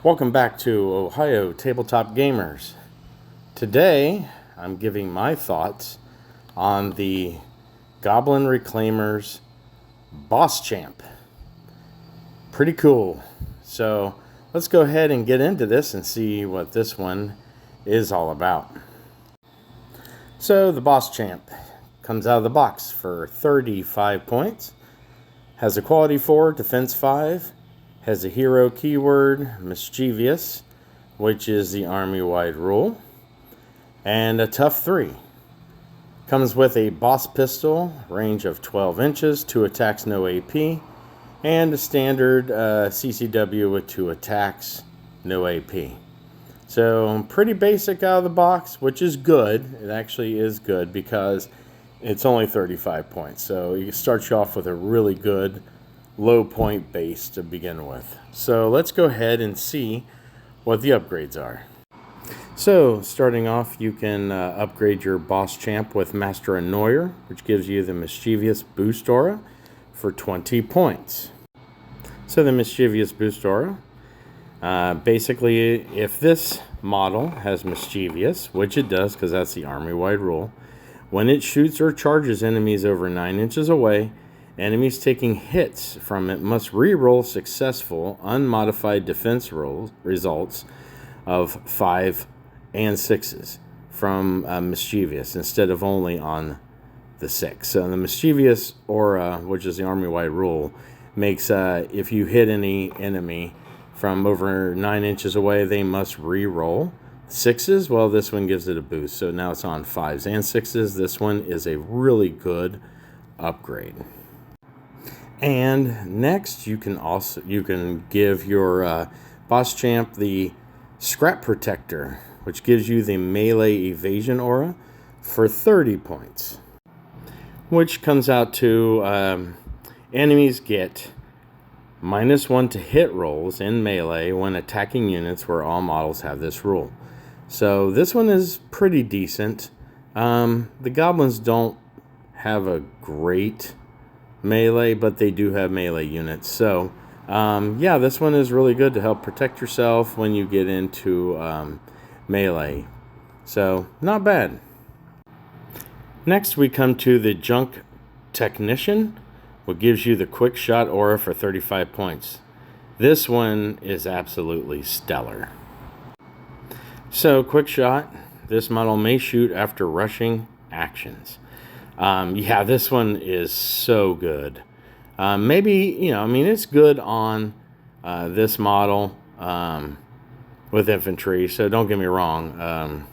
Welcome back to Ohio Tabletop Gamers. Today, I'm giving my thoughts on the Goblin Reclaimer's Boss Champ. Pretty cool. So, let's go ahead and get into this and see what this one is all about. So, the Boss Champ comes out of the box for 35 points, has a quality 4, defense 5, has a hero keyword, mischievous, which is the army-wide rule, and a tough 3. Comes with a boss pistol, range of 12 inches, 2 attacks, no AP, and a standard CCW with 2 attacks, no AP. So pretty basic out of the box, which is good. It actually is good because it's only 35 points. So it starts you off with a really good low point base to begin with. So let's go ahead and see what the upgrades are. So starting off, you can upgrade your Boss Champ with Master Annoyer, which gives you the Mischievous Boost Aura for 20 points. So the Mischievous Boost Aura, basically if this model has Mischievous, which it does because that's the army-wide rule, when it shoots or charges enemies over 9 inches away, enemies taking hits from it must re-roll successful, unmodified defense results of 5 and 6s from Mischievous instead of only on the 6. So the Mischievous Aura, which is the army-wide rule, makes if you hit any enemy from over 9 inches away, they must re-roll 6s. Well, this one gives it a boost, so now it's on 5s and 6s. This one is a really good upgrade. And next, you can give your Boss Champ the Scrap Protector, which gives you the Melee Evasion Aura for 30 points, which comes out to enemies get -1 to hit rolls in melee when attacking units where all models have this rule. So this one is pretty decent. The Goblins don't have a great melee, but they do have melee units. So, yeah, this one is really good to help protect yourself when you get into melee. So, not bad. Next, we come to the Junk Technician, which gives you the Quick Shot Aura for 35 points. This one is absolutely stellar. So, Quick Shot, this model may shoot after rushing actions. Yeah, this one is so good. Maybe, it's good on this model with infantry, so don't get me wrong.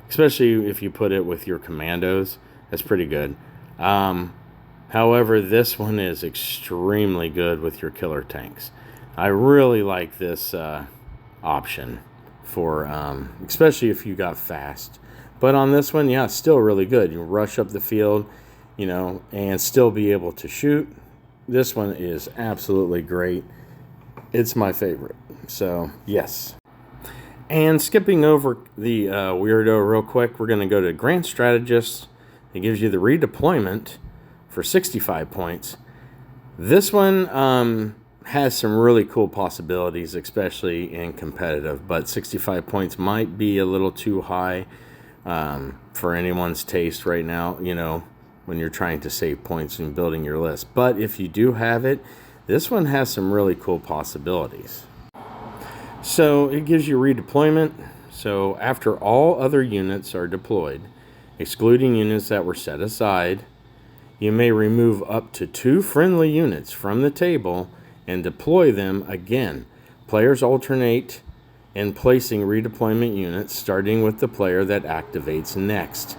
Especially if you put it with your commandos, that's pretty good. However, this one is extremely good with your killer tanks. I really like this option for, especially if you got fast. But on this one, yeah, it's still really good. You rush up the field, and still be able to shoot. This one is absolutely great. It's my favorite. So, yes. And skipping over the weirdo real quick, we're going to go to Grand Strategist. It gives you the redeployment for 65 points. This one has some really cool possibilities, especially in competitive. But 65 points might be a little too high for anyone's taste right now, when you're trying to save points and building your list. But if you do have it, this one has some really cool possibilities. So it gives you redeployment. So after all other units are deployed, excluding units that were set aside, you may remove up to 2 friendly units from the table and deploy them again. Players alternate in placing redeployment units, starting with the player that activates next.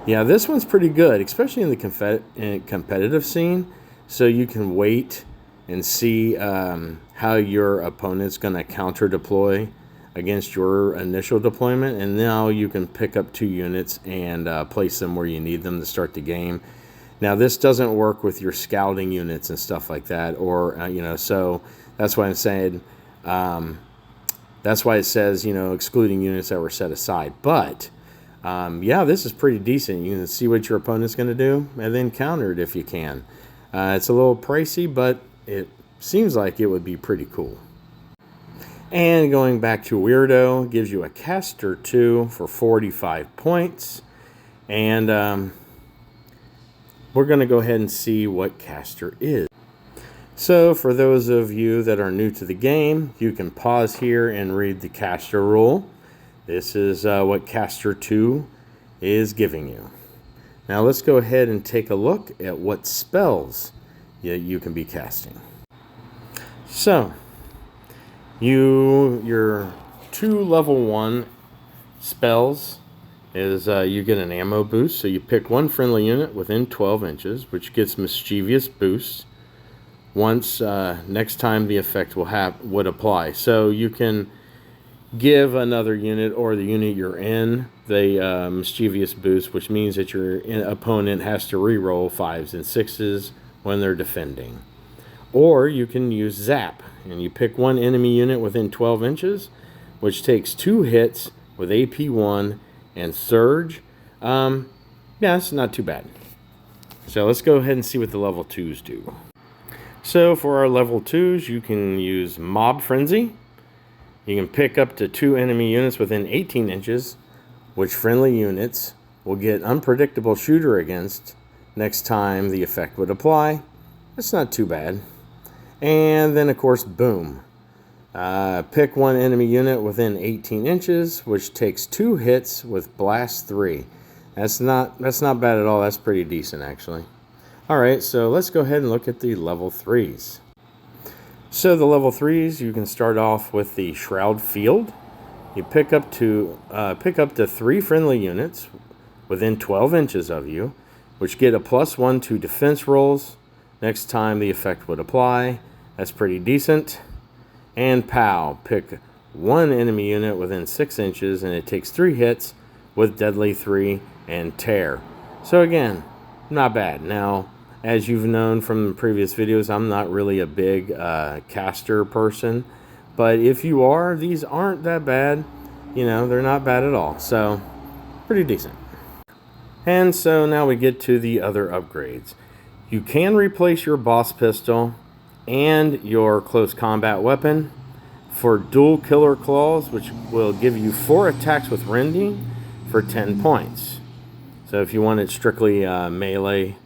Yeah, this one's pretty good, especially in the competitive scene, so you can wait and see how your opponent's going to counter deploy against your initial deployment, and now you can pick up 2 units and place them where you need them to start the game. Now, this doesn't work with your scouting units and stuff like that, or so that's why I'm saying. That's why it says, excluding units that were set aside. But, yeah, this is pretty decent. You can see what your opponent's going to do and then counter it if you can. It's a little pricey, but it seems like it would be pretty cool. And going back to Weirdo, gives you a caster 2 for 45 points. And we're going to go ahead and see what caster is. So for those of you that are new to the game, you can pause here and read the caster rule. This is what caster 2 is giving you. Now let's go ahead and take a look at what spells you can be casting. So, your 2 level 1 spells is you get an ammo boost. So you pick one friendly unit within 12 inches, which gets mischievous boost once next time the effect would apply. So you can give another unit or the unit you're in the mischievous boost, which means that your opponent has to reroll 5s and 6s when they're defending. Or you can use Zap, and you pick one enemy unit within 12 inches, which takes 2 hits with AP 1 and Surge. Yeah, it's not too bad. So let's go ahead and see what the level 2s do. So for our level 2s, you can use Mob Frenzy. You can pick up to 2 enemy units within 18 inches, which friendly units will get Unpredictable Shooter against next time the effect would apply. That's not too bad. And then, of course, Boom. Pick one enemy unit within 18 inches, which takes 2 hits with Blast 3. That's not bad at all. That's pretty decent, actually. All right, so let's go ahead and look at the level 3s. So the level 3s, you can start off with the Shroud Field. You pick up to 3 friendly units within 12 inches of you, which get a +1 to defense rolls next time the effect would apply. That's pretty decent. And Pow, pick one enemy unit within 6 inches, and it takes 3 hits with Deadly 3 and Tear. So again, not bad. Now, as you've known from the previous videos, I'm not really a big caster person. But if you are, these aren't that bad. You know, they're not bad at all. So, pretty decent. And so now we get to the other upgrades. You can replace your boss pistol and your close combat weapon for dual killer claws, which will give you 4 attacks with rending for 10 points. So if you wanted strictly melee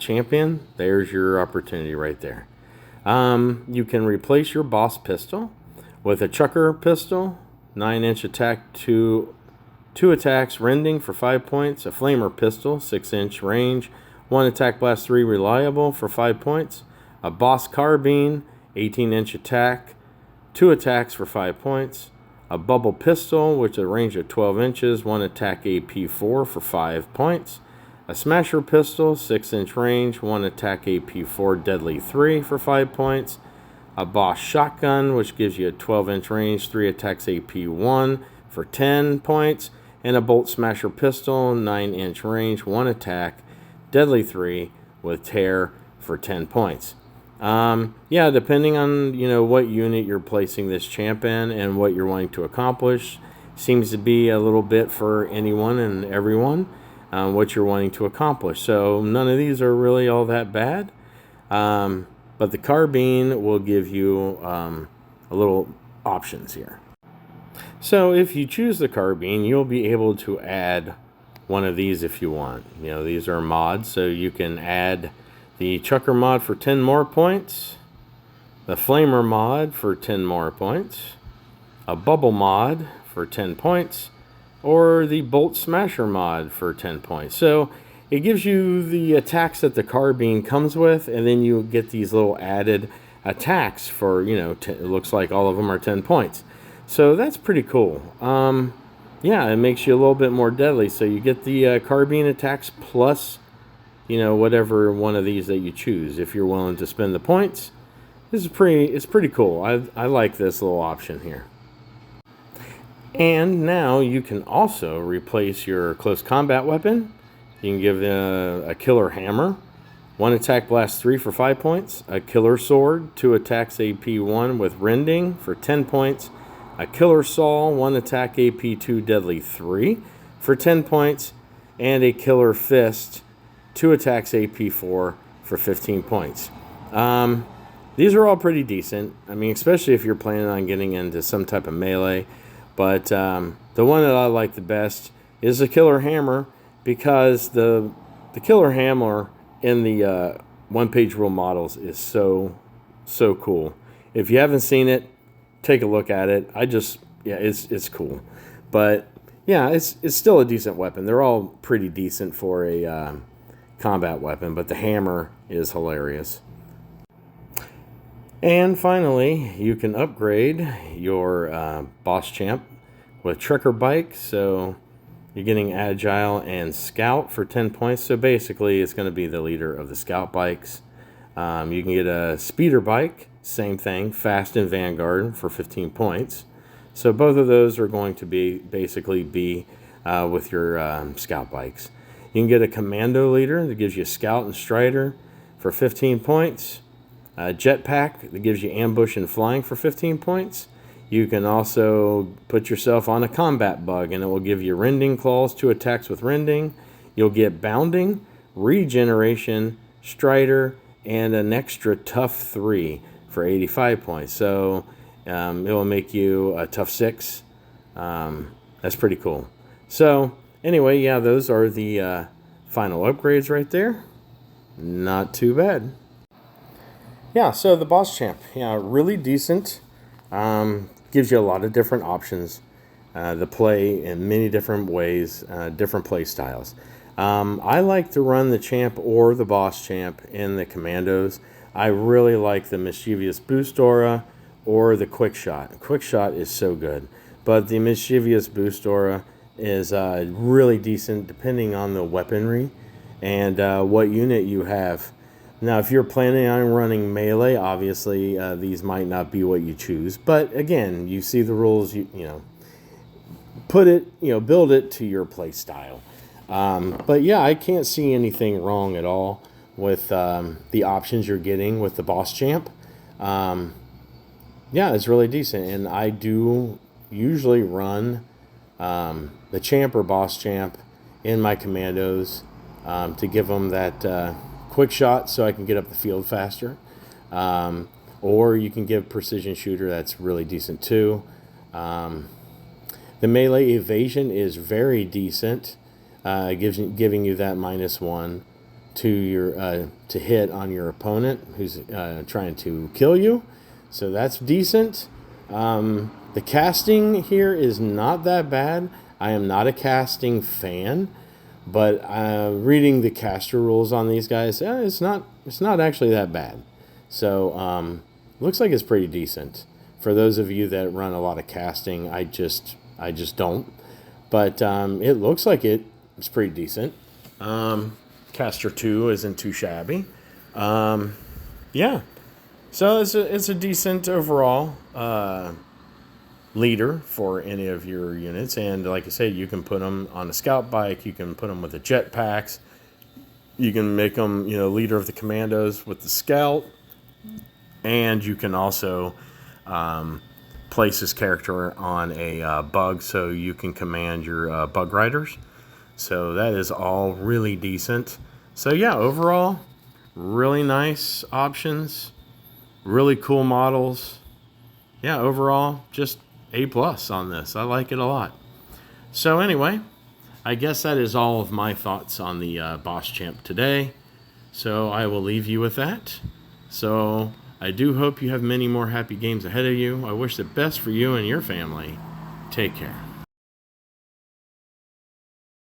champion, there's your opportunity right there. You can replace your boss pistol with a chucker pistol, 9-inch attack, 2 attacks rending for 5 points, a flamer pistol, 6-inch range, 1 attack blast 3 reliable for 5 points, a boss carbine, 18-inch attack, 2 attacks for 5 points, a bubble pistol, which is a range of 12 inches, 1 attack AP 4 for 5 points, a smasher pistol, 6-inch range, 1 attack AP 4 deadly 3 for 5 points, a boss shotgun, which gives you a 12-inch range, 3 attacks AP 1 for 10 points, and a bolt smasher pistol, 9-inch range, 1 attack, deadly 3 with tear for 10 points. Yeah, depending on what unit you're placing this champ in and what you're wanting to accomplish, seems to be a little bit for anyone and everyone what you're wanting to accomplish. So none of these are really all that bad, but the carbine will give you a little options here. So if you choose the carbine, you'll be able to add one of these if you want. These are mods, so you can add the chucker mod for 10 more points, the flamer mod for 10 more points, a bubble mod for 10 points, or the bolt smasher mod for 10 points. So it gives you the attacks that the carbine comes with, and then you get these little added attacks for, it looks like all of them are 10 points. So that's pretty cool. Yeah, it makes you a little bit more deadly. So you get the carbine attacks plus whatever one of these that you choose, if you're willing to spend the points. It's pretty cool. I like this little option here. And now you can also replace your close combat weapon. You can give a killer hammer, 1 attack blast 3 for 5 points, a killer sword, 2 attacks AP 1 with rending for 10 points, a killer saw, 1 attack AP 2 deadly 3 for 10 points, and a killer fist, 2 attacks AP 4 for 15 points. these are all pretty decent. I mean, especially if you're planning on getting into some type of melee. But the one that I like the best is the Killer Hammer, because the Killer Hammer in the one-page rule models is so cool. If you haven't seen it, take a look at it. It's cool. But yeah, it's still a decent weapon. They're all pretty decent for a combat weapon, but the hammer is hilarious. And finally, you can upgrade your boss champ with Trekker Bike. So you're getting Agile and Scout for 10 points. So basically, it's going to be the leader of the Scout bikes. You can get a Speeder Bike, same thing, Fast and Vanguard for 15 points. So both of those are going to be with your Scout bikes. You can get a Commando Leader that gives you Scout and Strider for 15 points. A Jetpack that gives you Ambush and Flying for 15 points. You can also put yourself on a Combat Bug, and it will give you Rending Claws, 2 attacks with Rending. You'll get Bounding, Regeneration, Strider, and an extra Tough 3 for 85 points. So it will make you a Tough 6. That's pretty cool. So anyway, yeah, those are the final upgrades right there. Not too bad. Yeah, so the Boss Champ, yeah, really decent. Gives you a lot of different options to play in many different ways, different play styles. I like to run the Champ or the Boss Champ in the Commandos. I really like the Mischievous Boost Aura or the Quick Shot. Quick Shot is so good, but the Mischievous Boost Aura is really decent depending on the weaponry and what unit you have. Now, if you're planning on running melee, obviously these might not be what you choose. But again, you see the rules. You know, build it to your play style. But yeah, I can't see anything wrong at all with the options you're getting with the Boss Champ. Yeah, it's really decent, and I do usually run the Champ or Boss Champ in my Commandos to give them that Quick Shot so I can get up the field faster. Or you can give Precision Shooter, that's really decent too. The Melee Evasion is very decent, giving you that -1 to your to hit on your opponent who's trying to kill you. So that's decent. The casting here is not that bad. I am not a casting fan, but reading the caster rules on these guys, it's not actually that bad. So looks like it's pretty decent. For those of you that run a lot of casting, I just don't. But it looks like it's pretty decent. Caster 2 isn't too shabby. Yeah. So it's a decent overall leader for any of your units. And like I said, you can put them on a scout bike. You can put them with the jetpacks. You can make them, leader of the commandos with the scout. And you can also place this character on a bug so you can command your bug riders. So that is all really decent. So yeah, overall, really nice options. Really cool models. Yeah, overall, just A+ on this. I like it a lot. So anyway, I guess that is all of my thoughts on the Boss Champ today. So I will leave you with that. So I do hope you have many more happy games ahead of you. I wish the best for you and your family. Take care.